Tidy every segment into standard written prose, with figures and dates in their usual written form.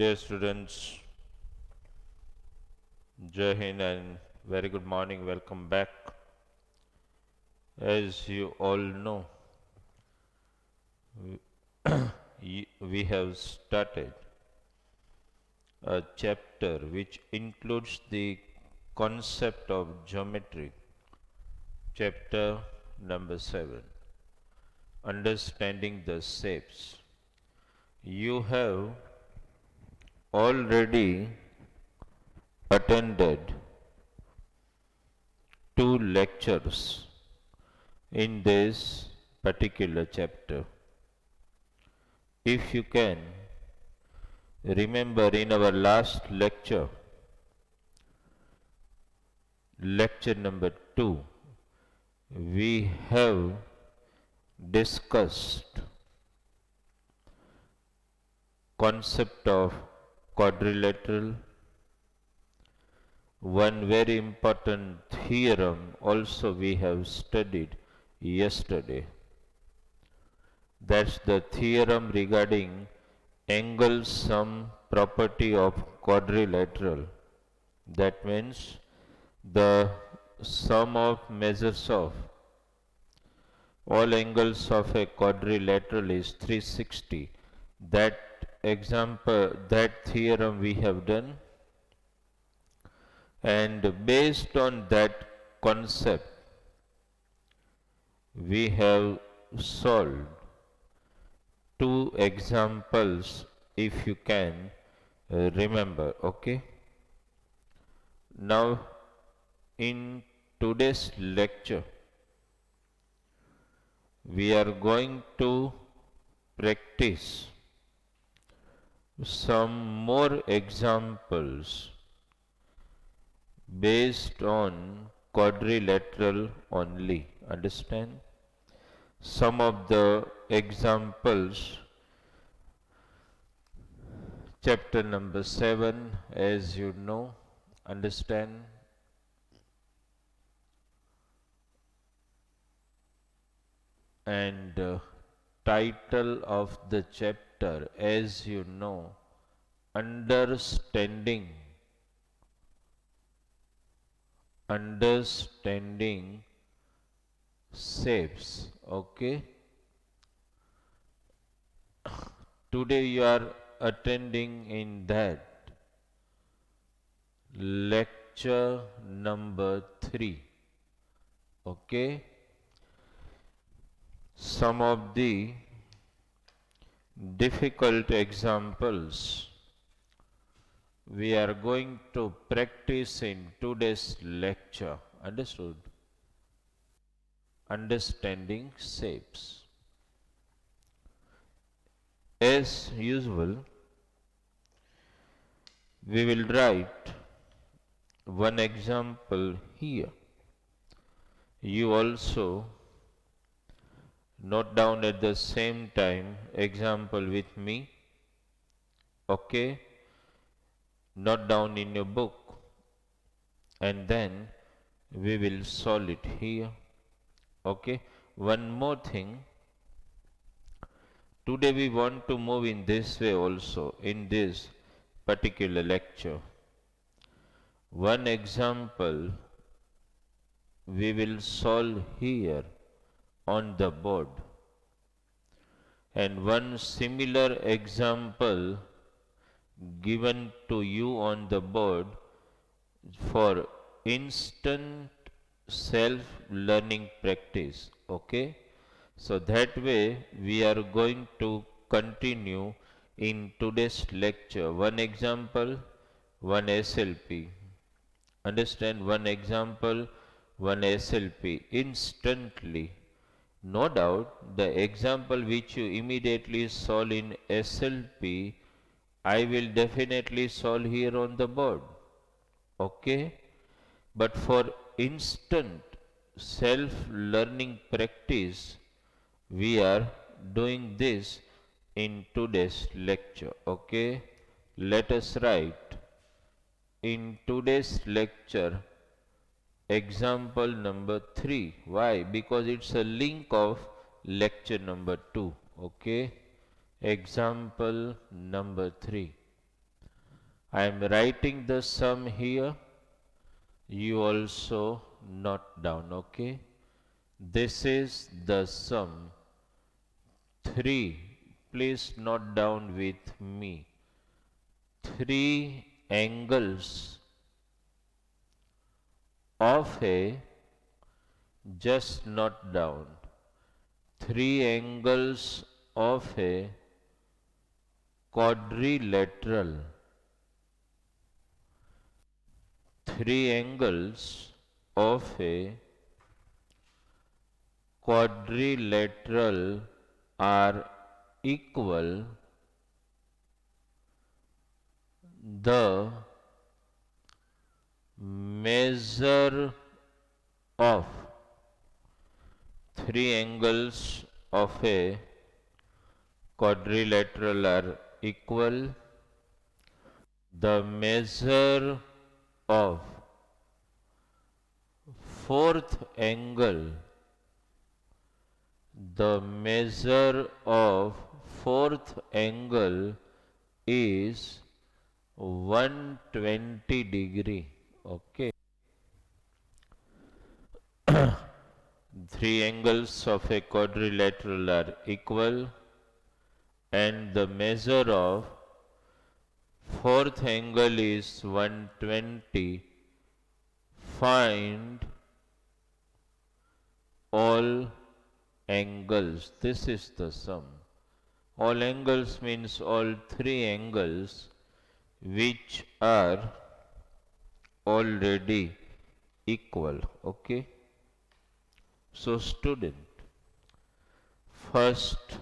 Dear students, Jai Hind and very good morning. Welcome back. As you all know, we have started a chapter which includes the concept of geometry. Chapter number 7, Understanding the Shapes. You have already attended two lectures in this particular chapter. If you can remember, in our last lecture, lecture number 2, we have discussed concept of quadrilateral. One very important theorem also we have studied yesterday. That's the theorem regarding angle sum property of quadrilateral. That means the sum of measures of all angles of a quadrilateral is 360. That that theorem we have done, and based on that concept we have solved two examples, if you can remember. Okay, now in today's lecture we are going to practice some more examples based on quadrilateral only. Understand? Some of the examples, chapter number 7, as you know, understand, and title of the chapter, as you know, understanding shapes. Okay, today you are attending in that lecture number 3. Okay, some of the difficult examples we are going to practice in today's lecture. Understood? Understanding shapes. As usual, we will write one example here. You also note down at the same time example with me. Okay, note down in your book, and then we will solve it here. Okay, one more thing, today we want to move in this way also in this particular lecture. One example we will solve here on the board, and one similar example given to you on the board for instant self-learning practice. Okay, so that way we are going to continue in today's lecture. One example, one SLP. Understand? One example, one SLP instantly. No doubt, the example which you immediately solve in SLP, I will definitely solve here on the board. Okay? But for instant self-learning practice, we are doing this in today's lecture. Okay? Let us write in today's lecture example number 3. Why? Because it's a link of lecture number 2. Okay? Example number 3. I am writing the sum here. You also note down, okay? This is the sum 3. Please note down with me. 3 angles of a, just note down, 3 angles of a quadrilateral. 3 angles of a quadrilateral are equal. The measure of 3 angles of a quadrilateral are equal. The measure of fourth angle, the measure of fourth angle is 120 degree. Okay. 3 angles of a quadrilateral are equal and the measure of fourth angle is 120. Find all angles. This is the sum. All angles means all 3 angles which are already equal. Okay. So student, first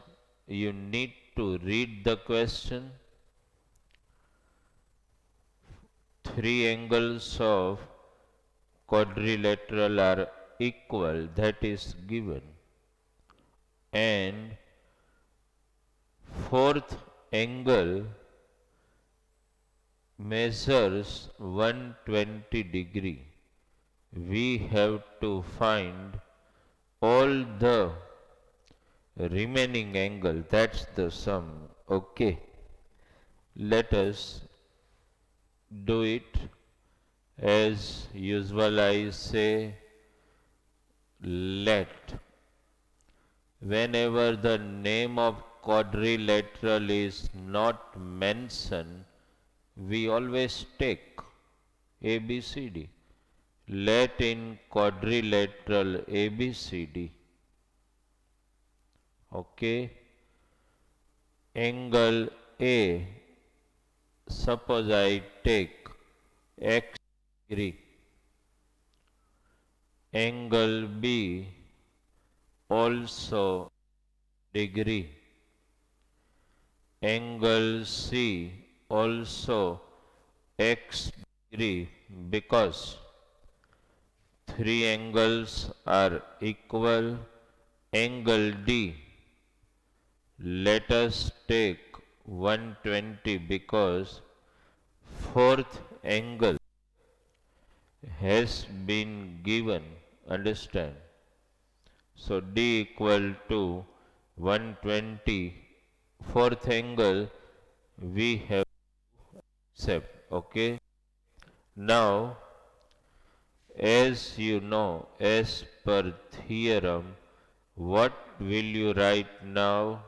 you need to read the question. 3 angles of quadrilateral are equal, that is given, and fourth angle measures 120 degree. We have to find all the remaining angle, that's the sum. Okay, let us do it. As usual, I say let. Whenever the name of quadrilateral is not mentioned, we always take ABCD. Let in quadrilateral ABCD. Okay. Angle A, suppose I take x degree. Angle B also degree. Angle C also x degree, because 3 angles are equal. Angle D, let us take 120 because fourth angle has been given, understand. So D equal to 120, fourth angle we have accept. Okay. Now, as you know, as per theorem, what will you write now?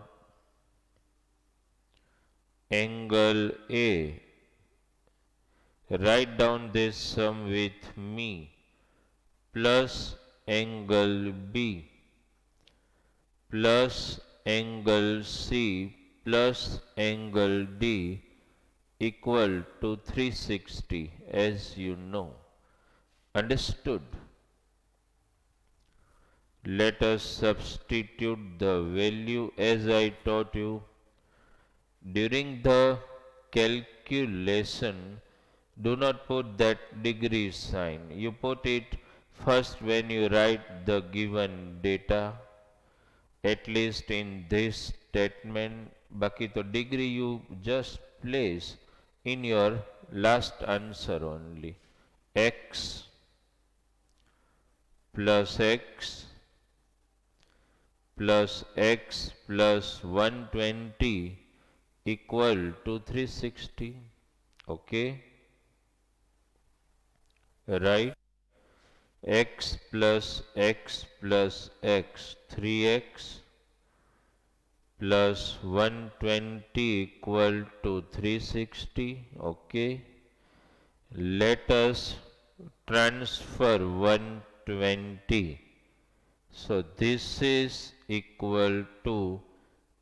Angle A. Write down this sum with me. Plus angle B plus angle C plus angle D equal to 360, as you know. Understood? Let us substitute the value as I taught you. During the calculation, do not put that degree sign. You put it first when you write the given data, at least in this statement. Baki to degree you just place in your last answer only. X plus x plus x plus 120 equal to 360. Okay, right? X plus x plus x, 3x plus 120 equal to 360. Okay, let us transfer 120. So this is equal to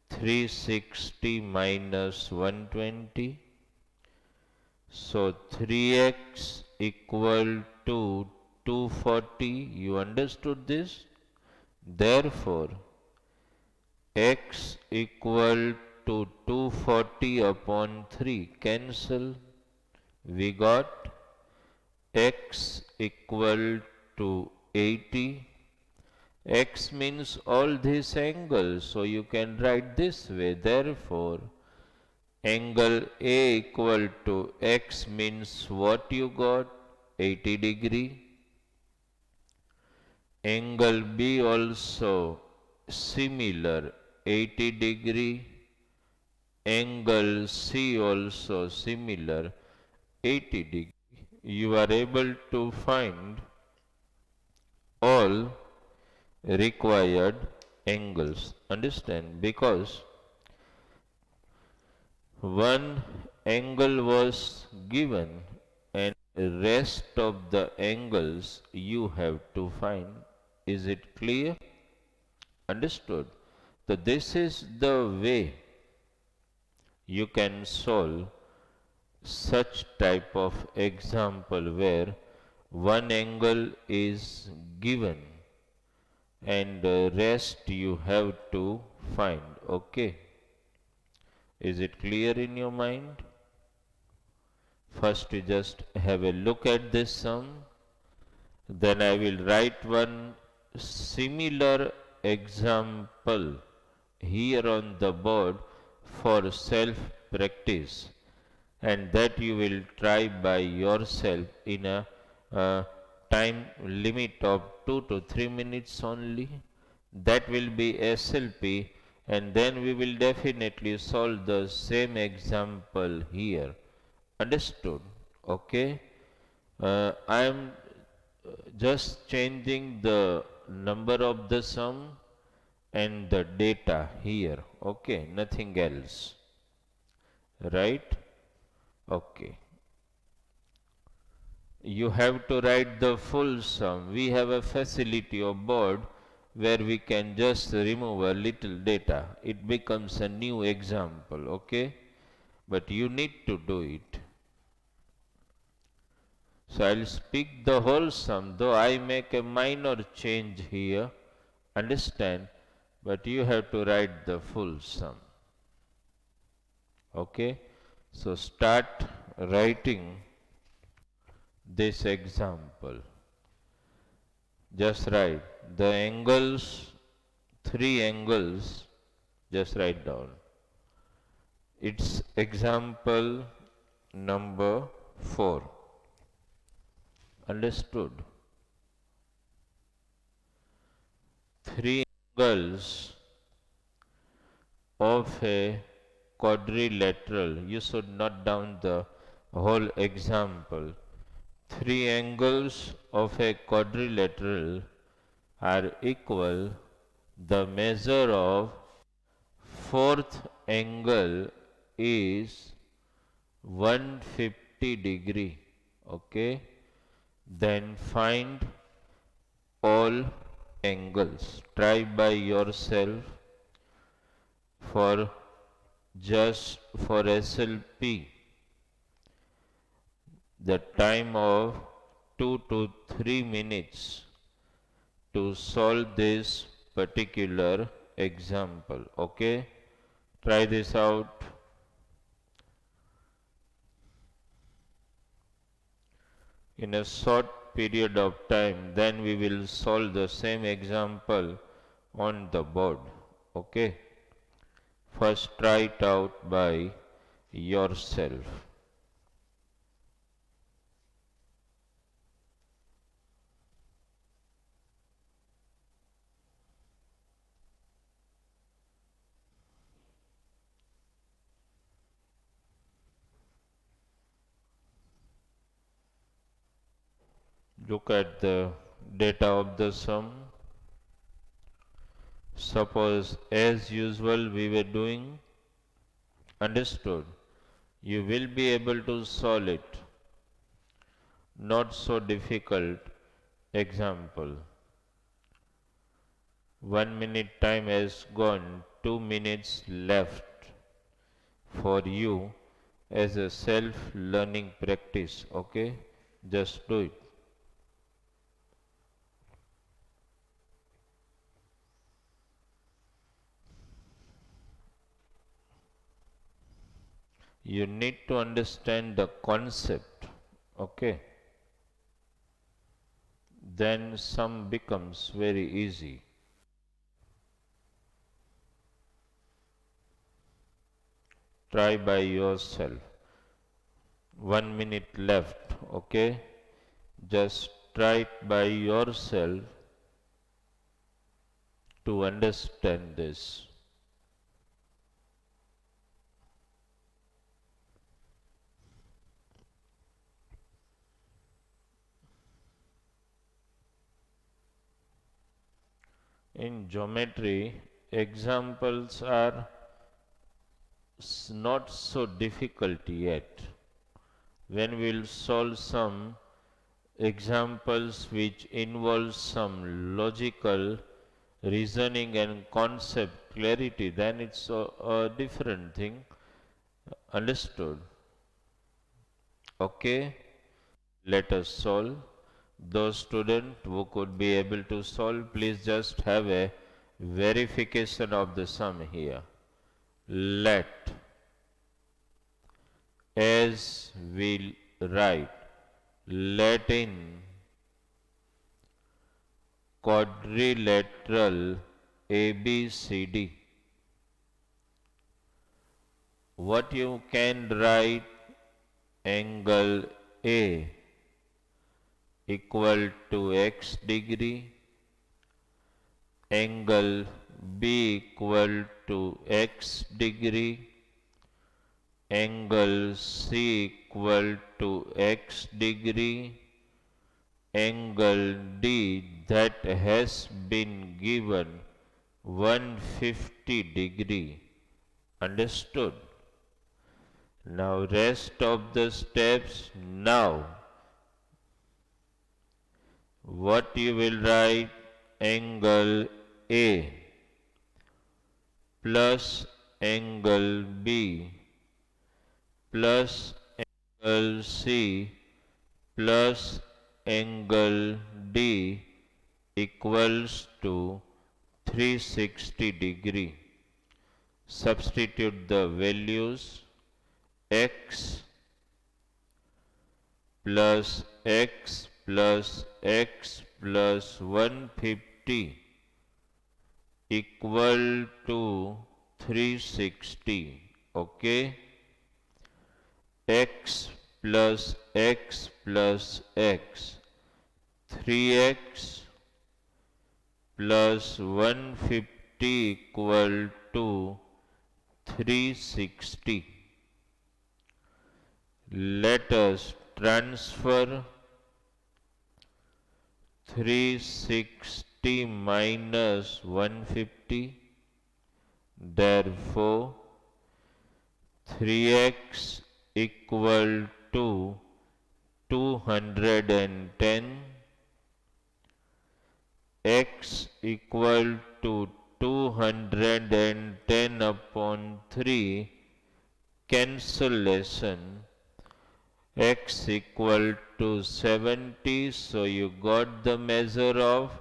360 minus 120. So 3x equal to 240. You understood this? Therefore, x equal to 240 upon 3 cancel. We got x equal to 80. X means all these angles, so you can write this way. Therefore, angle A equal to x means what you got? 80 degree. Angle B also similar, 80 degree. Angle C also similar, 80 degree. You are able to find all required angles. Understand? Because one angle was given and rest of the angles you have to find. Is it clear? Understood? So this is the way you can solve such type of example where one angle is given and rest you have to find. Okay, is it clear in your mind? First you just have a look at this sum, then I will write one similar example here on the board for self practice, and that you will try by yourself in a time limit of 2 to 3 minutes only. That will be SLP, and then we will definitely solve the same example here. Understood? Okay. I am just changing the number of the sum and the data here. Okay, nothing else. Right? Okay. You have to write the full sum. We have a facility of board where we can just remove a little data. It becomes a new example. Okay? But you need to do it. So I'll speak the whole sum, though I make a minor change here. Understand? But you have to write the full sum. Okay? So start writing this example. Just write the angles, three angles, just write down. It's example number 4. Understood? Three angles of a quadrilateral. You should note down the whole example. Three angles of a quadrilateral are equal. The measure of fourth angle is 150 degree. Okay. Then find all angles. Try by yourself for just for SLP. The time of 2 to 3 minutes to solve this particular example. Okay, try this out. In a short period of time, then we will solve the same example on the board. Okay, first try it out by yourself. look at the data of the sum. Suppose as usual we were doing, understood. You will be able to solve it. Not so difficult. Example. 1 minute time has gone, 2 minutes left for you as a self-learning practice. Okay? Just do it. You need to understand the concept. Okay? Then sum becomes very easy. Try by yourself. 1 minute left. Okay? Just try it by yourself to understand this. In geometry, examples are not so difficult yet. When we'll solve some examples which involve some logical reasoning and concept clarity, then it's a different thing. Understood? Okay, let us solve. Those students who could be able to solve, please just have a verification of the sum here. Let, as we write, let in quadrilateral ABCD. What you can write, angle A equal to x degree, angle B equal to x degree, angle C equal to x degree, angle D that has been given 150 degree. Understood? Now rest of the steps. Now what you will write, angle A plus angle B plus angle C plus angle D equals to 360 degree. Substitute the values, x plus x plus x plus 150 equal to 360. Okay? X plus x plus x, 3x plus 150 equal to 360. Let us transfer 360 minus 150. Therefore, 3x equal to 210, x equal to 210 upon 3, cancellation, x equal to 70, so you got the measure of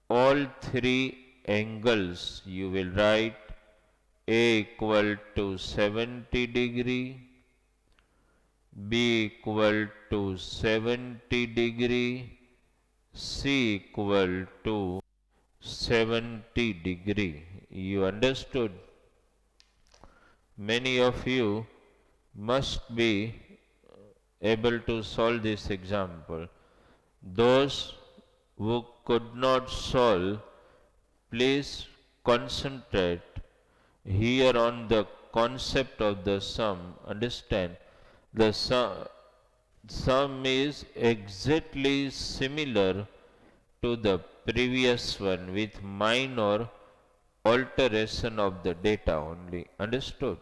all three angles. You will write A equal to 70 degree, B equal to 70 degree, C equal to 70 degree. You understood? Many of you must be able to solve this example. Those who could not solve, please concentrate here on the concept of the sum. Understand, the sum, sum is exactly similar to the previous one with minor alteration of the data only. Understood?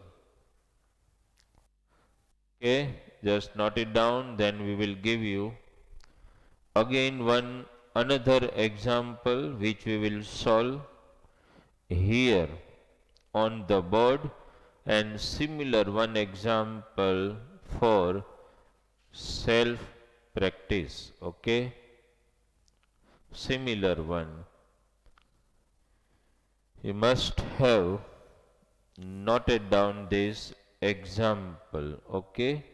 Okay, just note it down, then we will give you again one another example which we will solve here on the board, and similar one example for self practice. Okay, similar one. You must have noted down this example. Okay,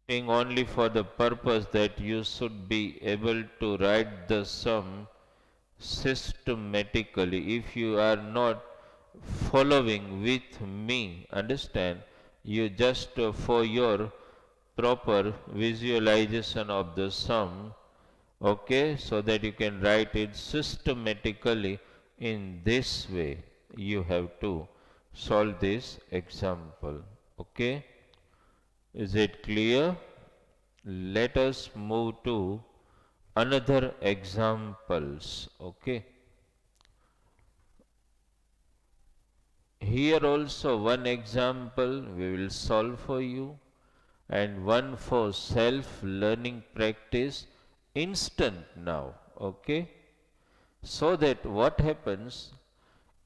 only for the purpose that you should be able to write the sum systematically. If you are not following with me, understand, you just for your proper visualization of the sum, okay, so that you can write it systematically in this way, you have to solve this example. Okay, is it clear? Let us move to another examples. Okay, here also one example we will solve for you, and one for self learning practice instant now. Okay, so that what happens,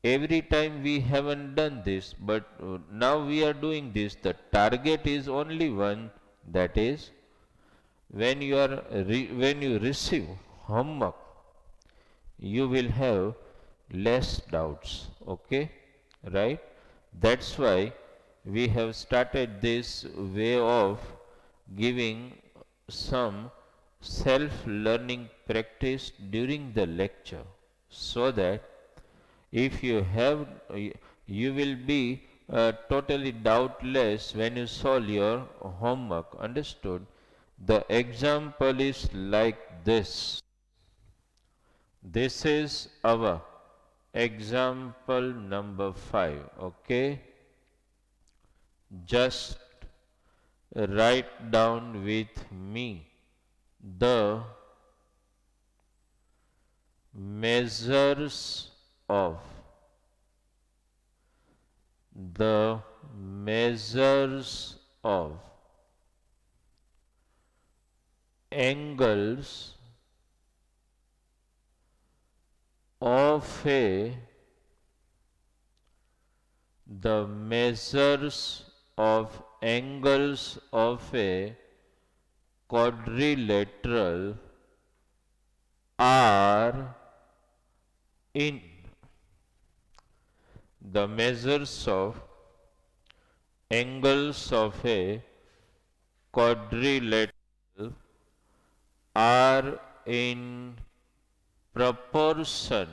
every time we haven't done this, but now we are doing this, the target is only one, that is when you are when you receive homework, you will have less doubts. Okay, right? That's why we have started this way of giving some self learning practice during the lecture, so that if you have, you will be totally doubtless when you solve your homework. Understood? The example is like this. This is our example number 5. Okay, just write down with me the measures of the measures of angles of the measures of angles of a quadrilateral are in the measures of angles of a quadrilateral are in proportion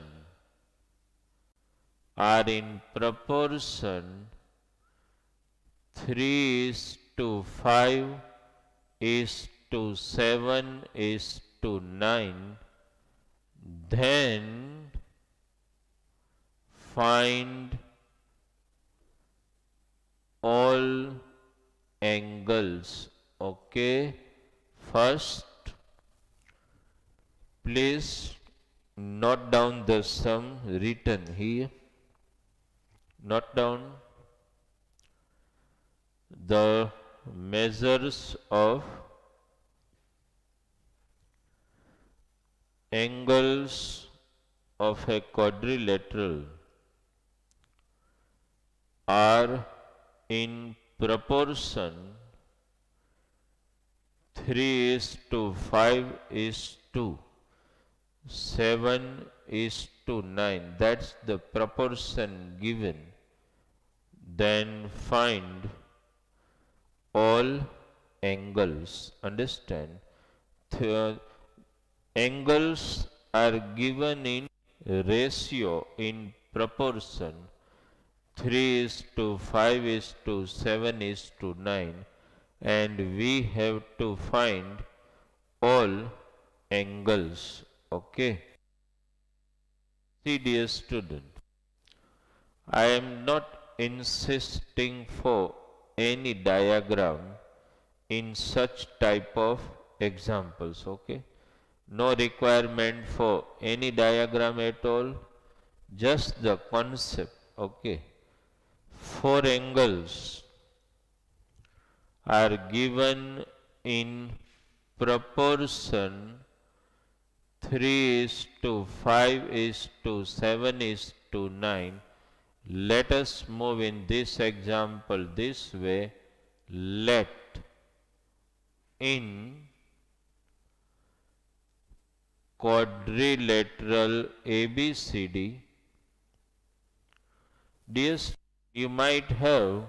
are in proportion 3 is to 5 is to 7 is to 9, then find all angles. Okay, first please note down the sum written here. Note down the measures of angles of a quadrilateral are in proportion 3 is to 5 is to 7 is to 9. That's the proportion given. Then find all angles. Understand? The angles are given in ratio, in proportion. 3 is to 5 is to 7 is to 9, and we have to find all angles. Okay. See, dear student, I am not insisting for any diagram in such type of examples. Okay, no requirement for any diagram at all, just the concept. Okay, four angles are given in proportion 3 is to 5 is to 7 is to 9. Let us move in this example this way. Let in quadrilateral ABCD, dear student, you might have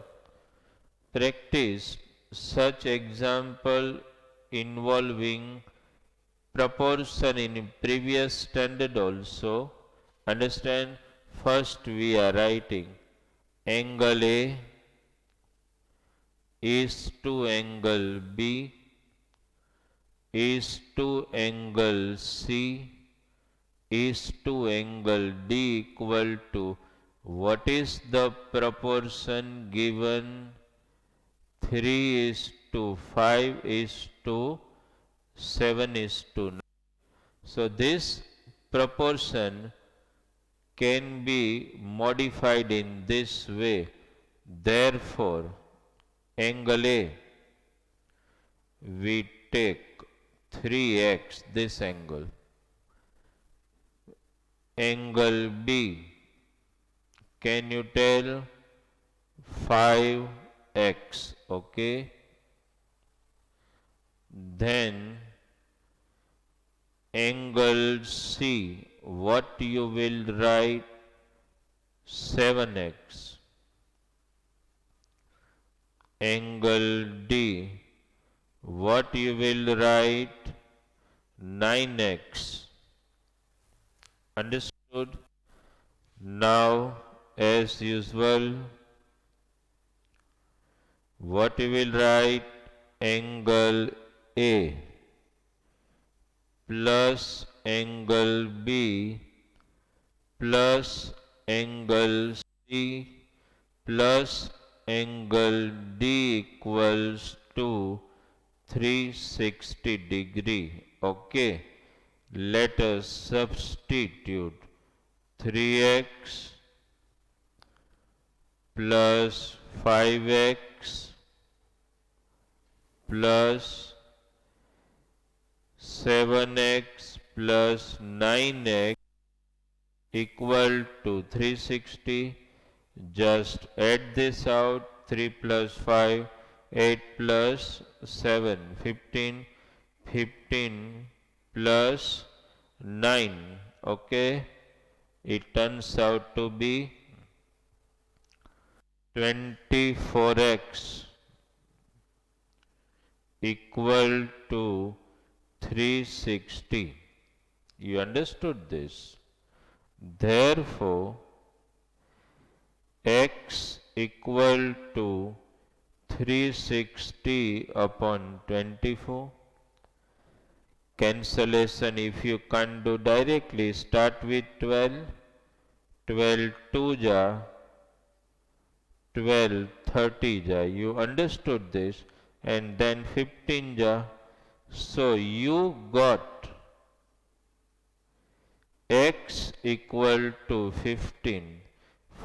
practiced such example involving proportion in previous standard also. Understand, first we are writing angle A is to angle B is to angle C is to angle D equal to, what is the proportion given? 3 is to 5 is to 7 is to 9. So this proportion can be modified in this way. Therefore, angle A, we take 3x, this angle. Angle B, can you tell? 5x, okay. Then angle C, what you will write? 7x. Angle D, what you will write? 9x. Understood? Now, as usual, what you will write? Angle A plus angle B plus angle C plus angle D equals to 360 degree. Okay, let us substitute 3x plus 5x plus 7x plus 9x equal to 360. Just add this out. 3 plus 5, 8 plus 7, 15. 15 plus 9. Okay, it turns out to be 24x equal to 360. You understood this? Therefore, x equal to 360 upon 24. Cancellation if you can't do directly, start with 12. 12 2 ja, 12 30 ja. You understood this? And then 15 ja. So you got x equal to 15.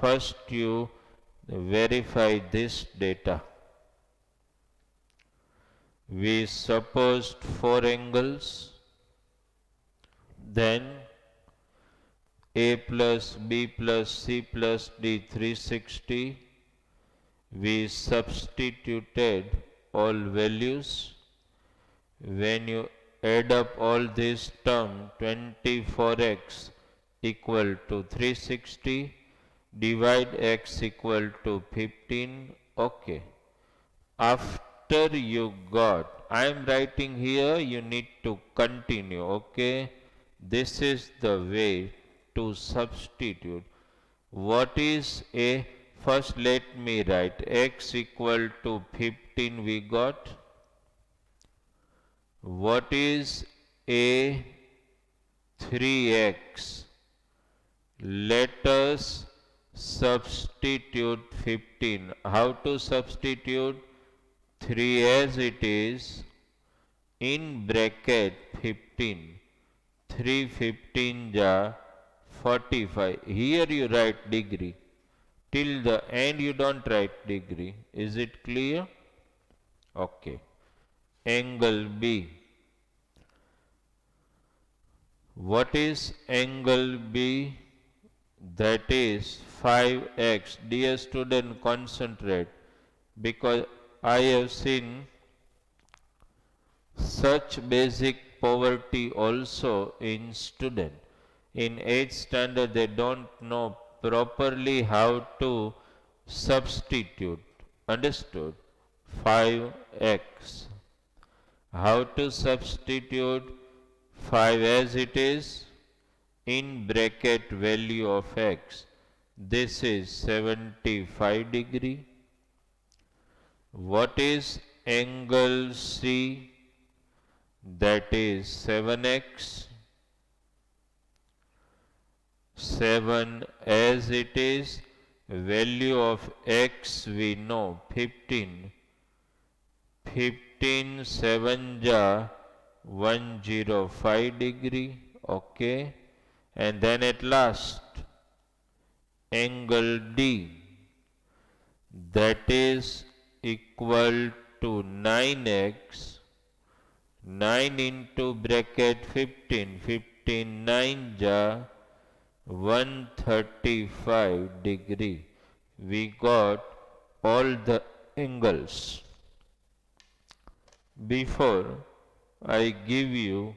First you verify this data. We supposed four angles, then A plus B plus C plus D 360. We substituted all values. When you add up all these terms, 24x equal to 360, divide x equal to 15. Okay. After you got, I am writing here, you need to continue. Okay. This is the way to substitute. What is A? First let me write x equal to 15 we got. What is A? 3x. Let us substitute 15. How to substitute? 3 as it is in bracket 15. 3 15 ja 45. Here you write degree. Till the end you don't write degree. Is it clear? Okay. Angle B. What is angle B? That is 5x. Dear student, concentrate, because I have seen such basic poverty also in student. In 8th standard they don't know properly how to substitute. Understood? 5x. How to substitute 5 as it is in bracket value of x. This is 75 degree. What is angle C? That is 7x. 7 as it is, value of x we know 15. 15 7 ja 105 degree. Okay. And then at last angle D, that is equal to 9x. 9 into bracket 15. 15 9 ja 135 degree. We got all the angles. Before I give you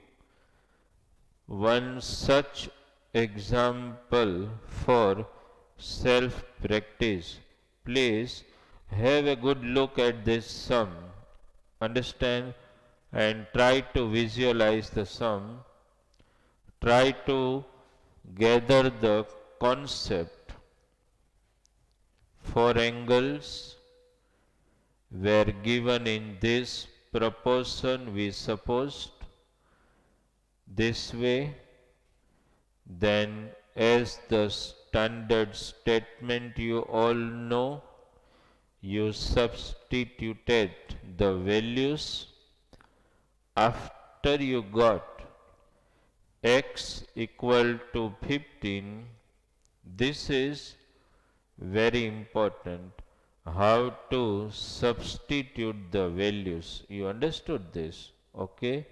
one such example for self practice, please have a good look at this sum. Understand and try to visualize the sum. Try to gather the concept. 4 angles were given in this proportion, we supposed, this way. Then as the standard statement you all know, you substituted the values. After you got x equal to 15, this is very important, how to substitute the values. You understood this? Okay.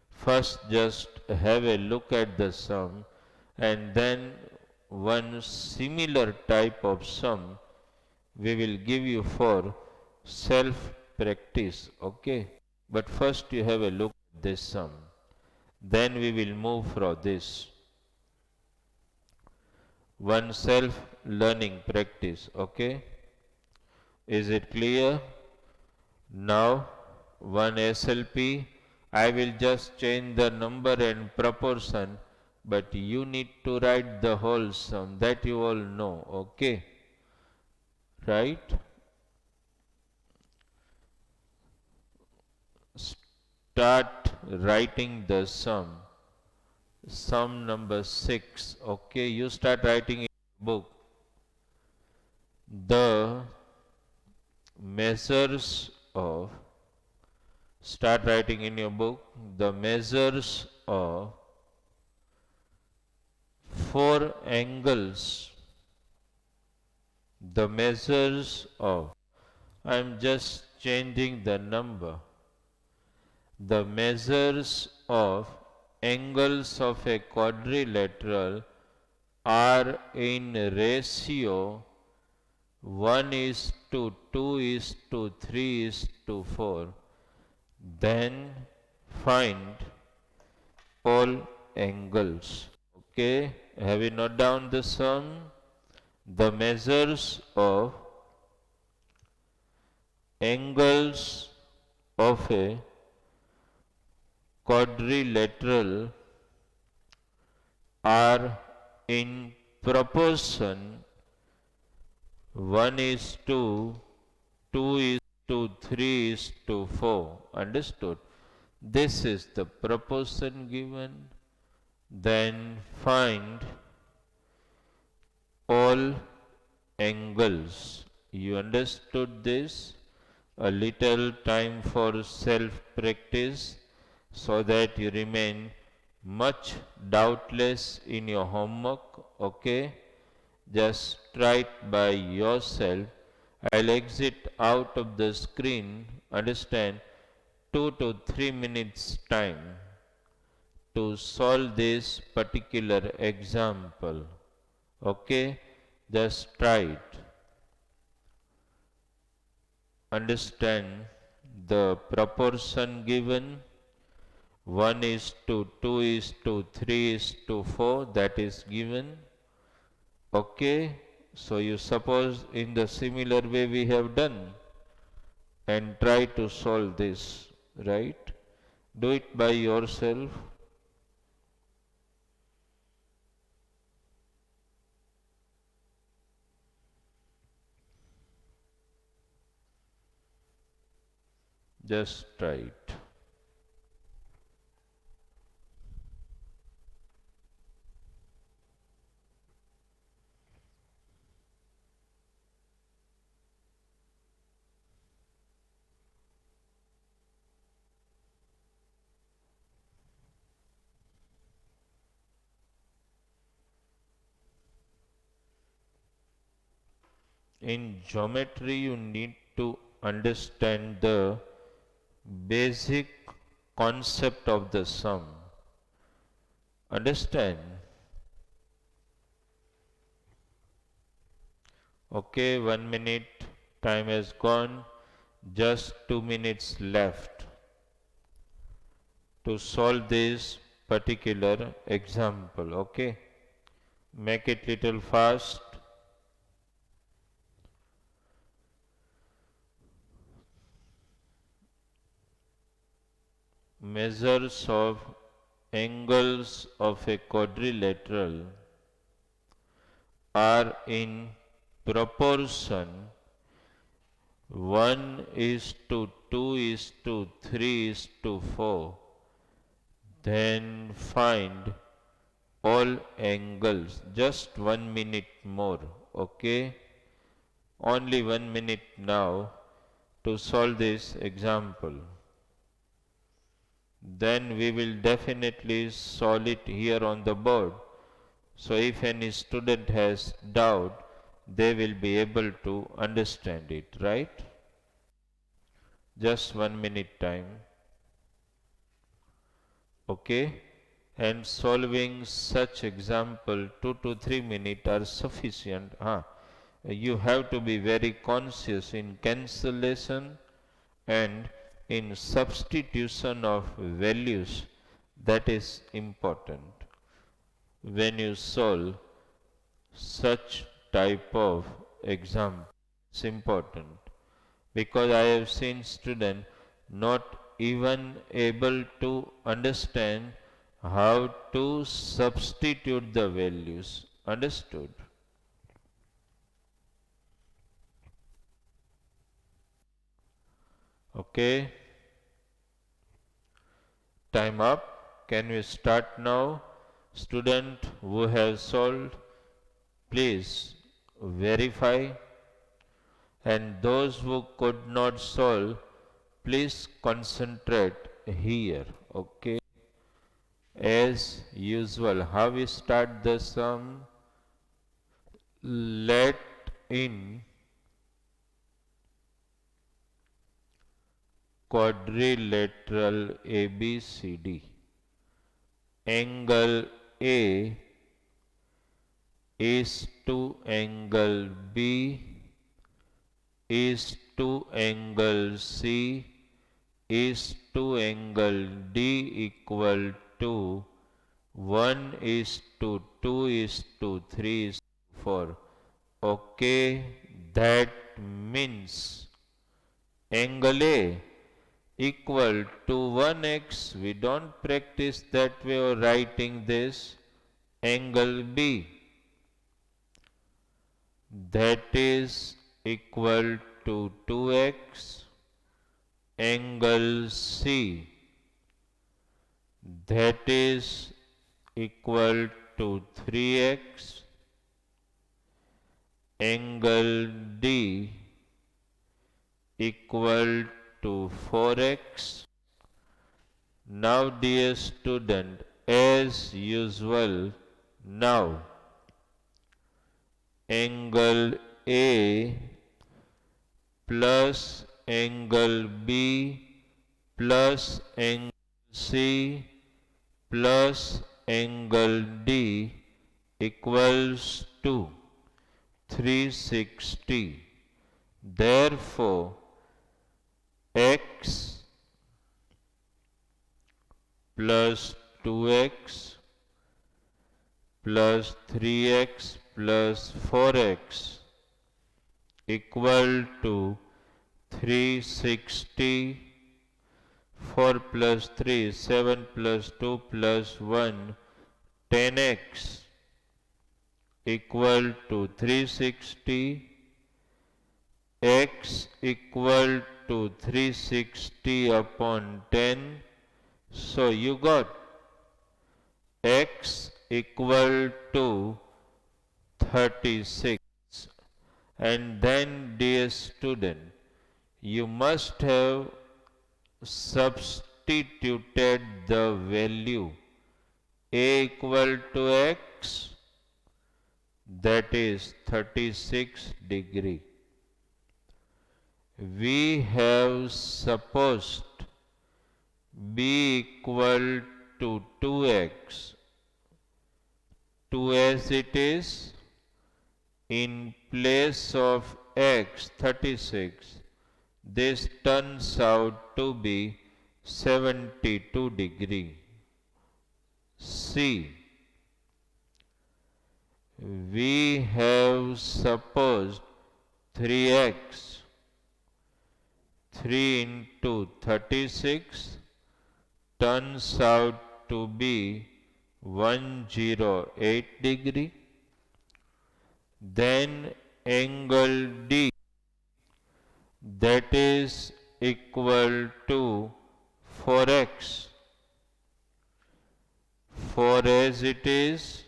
First just have a look at the sum, and then one similar type of sum we will give you for self practice. Okay. But first you have a look at this sum. Then we will move from this. One self learning practice. Okay. Is it clear? Now one SLP, I will just change the number and proportion, but you need to write the whole sum, that you all know. Okay. Right? Start writing the sum. Sum number 6. Okay, you start writing in the book. The measures of, start writing in your book, the measures of 4 angles. The measures of, I am just changing the number. The measures of angles of a quadrilateral are in ratio 1:2:3:4. Then find all angles. Okay, have you noted down the sum? The measures of angles of a quadrilateral are in proportion 1:2:3:4. Understood? This is the proportion given. Then find all angles. You understood this? a little time for self-practice so that you remain much doubtless in your homework, okay? Just try it by yourself. I'll exit out of the screen, understand, 2 to 3 minutes time to solve this particular example. Okay, just try it. Understand the proportion given 1 is to 2 is to 3 is to 4, that is given. Okay, so you suppose in the similar way we have done and try to solve this, right? Do it by yourself. Just try it. In geometry, you need to understand the basic concept of the sum. Understand? Okay, 1 minute, time has gone, just 2 minutes left to solve this particular example. Okay, make it little fast. Measures of angles of a quadrilateral are in proportion 1 is to 2 is to 3 is to 4. Then find all angles. Just 1 minute more. Okay? Only 1 minute now to solve this example. Then we will definitely solve it here on the board. So if any student has doubt, they will be able to understand it, right? Just 1 minute time. Okay? And solving such example 2 to 3 minutes are sufficient. You have to be very conscious in cancellation and in substitution of values. That is important when you solve such type of example. It's important because I have seen students not even able to understand how to substitute the values. Understood? Okay, time up. Can we start now? Student who have solved, please verify, and those who could not solve, please concentrate here. Okay, as usual, how we start the sum? Let in quadrilateral ABCD angle A is to angle B is to angle C is to angle D equal to 1 is to 2 is to 3 is to 4. Okay, that means angle A equal to 1x. We don't practice that way of writing this. Angle B, that is equal to 2x. Angle C, that is equal to 3x. Angle D, equal to 4x. Now dear student, as usual, now angle A plus angle B plus angle C plus angle D equals to 360. Therefore, x plus 2x plus 3x plus 4x equal to 360. 4 plus 3, 7 plus 2 plus 1, 10x equal to 360. X equal to 360 upon 10. So you got x equal to 36. And then, dear student, you must have substituted the value a equal to x, that is 36 degree. We have supposed b equal to 2x, 2 as it is, in place of x 36. This turns out to be 72 degree. C. We have supposed 3x, 3 into 36 turns out to be 108 degree. Then angle D, that is equal to 4x. 4 as it is,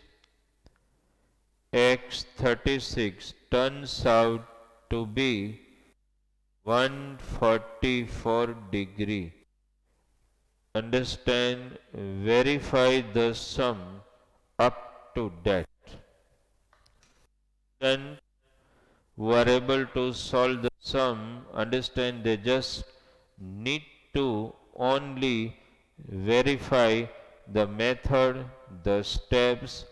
x 36 turns out to be 144 degree. Understand, verify the sum up to that. Then who are able to solve the sum, understand they just need to only verify the method, the steps,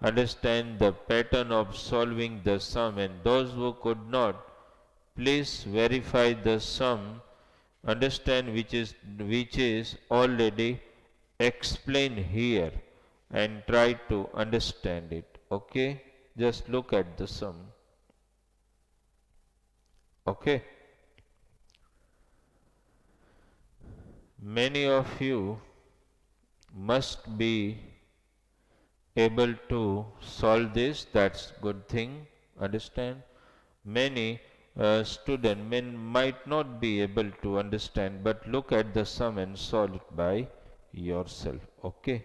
understand the pattern of solving the sum, and those who could not, please verify the sum, understand which is already explained here, and try to understand it. Okay, just look at the sum. Okay, many of you must be able to solve this. That's good thing. Understand, many students might not be able to understand, but look at the sum and solve it by yourself. Okay,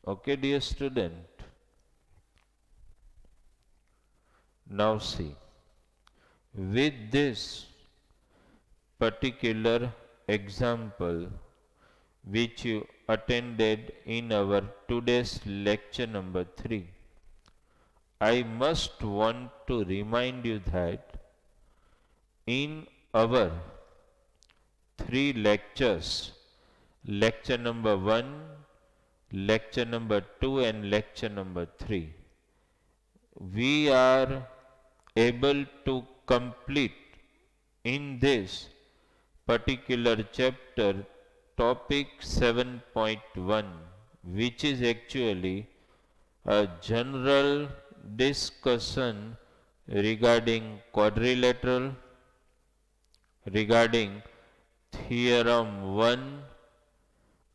okay, dear student. Now see, with this particular example which you attended in our today's lecture number 3, I must want to remind you that in our 3 lectures, lecture number 1, lecture number 2 and lecture number 3, we are able to complete in this particular chapter topic 7.1, which is actually a general discussion regarding quadrilateral, regarding theorem 1,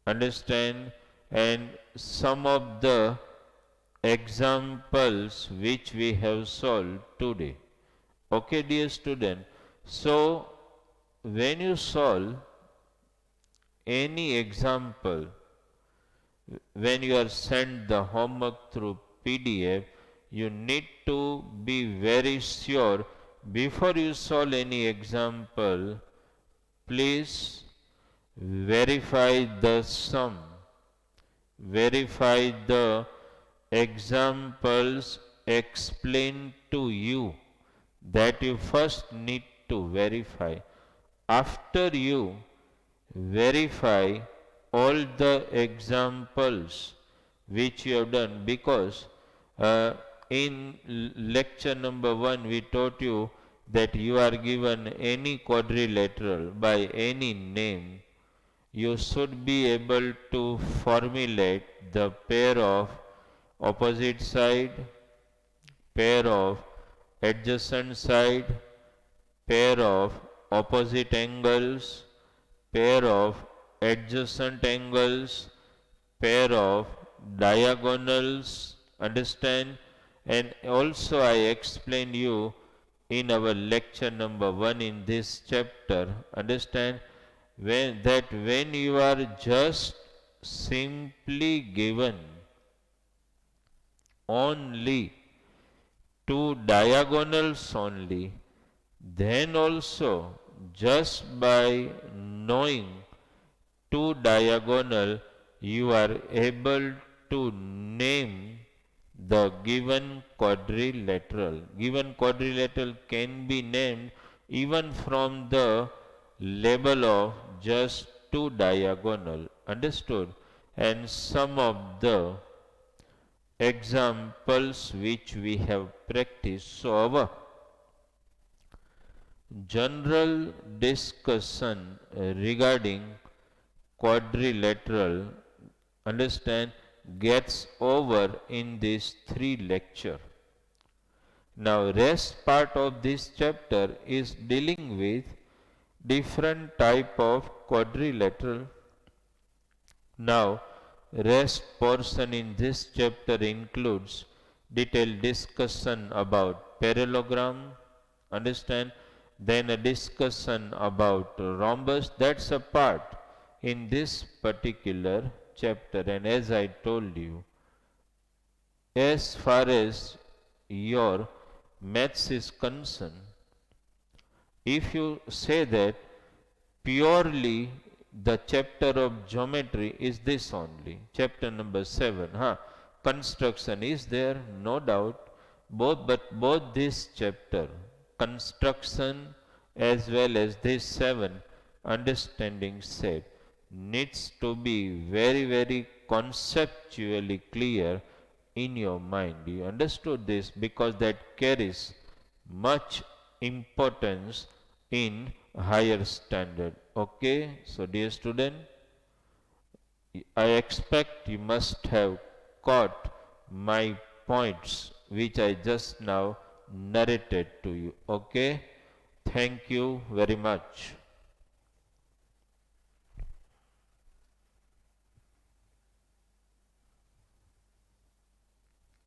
understand, and some of the examples which we have solved today. Okay, dear student. So when you solve any example, when you are sent the homework through PDF, you need to be very sure before you solve any example, please verify the sum. Verify the examples explained to you, that you first need to verify. After you verify all the examples which you have done, because in lecture number 1 we taught you that you are given any quadrilateral by any name, you should be able to formulate the pair of opposite side, pair of adjacent side, pair of opposite angles, pair of adjacent angles, pair of diagonals, understand? And also I explained you in our lecture number 1 in this chapter, understand, when you are just simply given only two diagonals only, then also just by knowing two diagonal you are able to name the given quadrilateral. Given quadrilateral can be named even from the label of just two diagonal, understood? And some of the examples which we have practiced. So our general discussion regarding quadrilateral, understand, gets over in this 3 lecture. Now rest part of this chapter is dealing with different type of quadrilateral. Now rest portion in this chapter includes detailed discussion about parallelogram, understand, then a discussion about rhombus. That's a part in this particular chapter. And as I told you, as far as your maths is concerned, if you say that purely the chapter of geometry is this only, chapter number 7, construction is there, no doubt, but both this chapter, construction as well as this 7, understanding shape, needs to be very conceptually clear in your mind. You understood this, because that carries much importance in higher standard. Okay, so dear student, I expect you must have caught my points which I just now narrated to you. Okay, thank you very much.